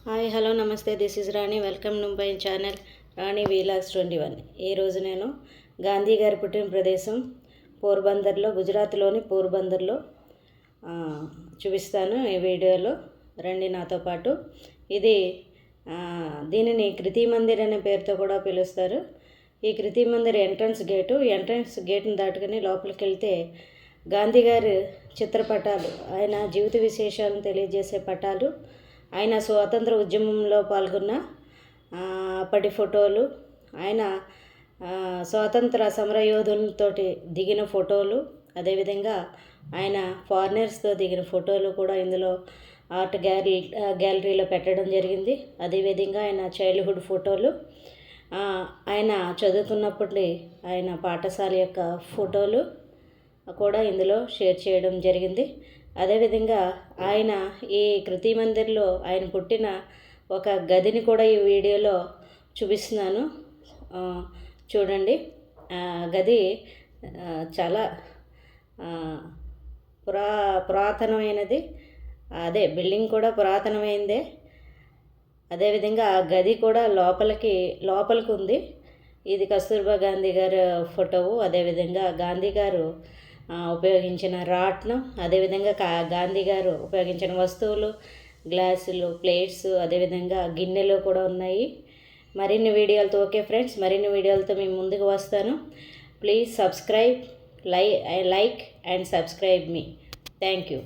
Hi hello నమస్తే, this is Rani. Welcome to my channel Rani vlogs 21. ఈరోజు నేను గాంధీ గారి పుట్టిన ప్రదేశం పోర్బందర్లో, గుజరాత్లోని పోర్బందర్లో చూపిస్తాను ఈ వీడియోలో. రండి నాతో పాటు. ఇది దీనిని కృతి మందిర్ అనే పేరుతో కూడా పిలుస్తారు. ఈ కృతి మందిర్ ఎంట్రన్స్ గేట్ని దాటుకుని లోపలికి వెళ్తే గాంధీ గారి చిత్రపటాలు, ఆయన జీవిత విశేషాలను తెలియజేసే పటాలు, ఆయన స్వాతంత్ర ఉద్యమంలో పాల్గొన్న అప్పటి ఫోటోలు, ఆయన స్వాతంత్ర సమరయోధులతోటి దిగిన ఫోటోలు, అదేవిధంగా ఆయన ఫారినర్స్తో దిగిన ఫోటోలు కూడా ఇందులో ఆర్ట్ గ్యాలరీలో పెట్టడం జరిగింది. అదేవిధంగా ఆయన చైల్డ్హుడ్ ఫోటోలు, ఆయన చదువుతున్నప్పటి ఆయన పాఠశాల యొక్క ఫోటోలు కూడా ఇందులో షేర్ చేయడం జరిగింది. అదేవిధంగా ఆయన ఈ కృతి మందిర్లో ఆయన పుట్టిన ఒక గదిని కూడా ఈ వీడియోలో చూపిస్తున్నాను, చూడండి. గది చాలా పురాతనమైనది. అదే బిల్డింగ్ కూడా పురాతనమైందే. అదేవిధంగా ఆ గది కూడా లోపలికి ఉంది. ఇది కస్తూర్బా గాంధీ గారి ఫోటోవు. అదేవిధంగా గాంధీ గారు ఉపయోగించిన రాట్నం, అదేవిధంగా గాంధీ గారు ఉపయోగించిన వస్తువులు, గ్లాసులు, ప్లేట్స్, అదేవిధంగా గిన్నెలు కూడా ఉన్నాయి. మరిన్ని వీడియోలతో ఓకే ఫ్రెండ్స్, మరిన్ని వీడియోలతో మేము ముందుకు వస్తాను. Please subscribe, like and subscribe me. Thank you.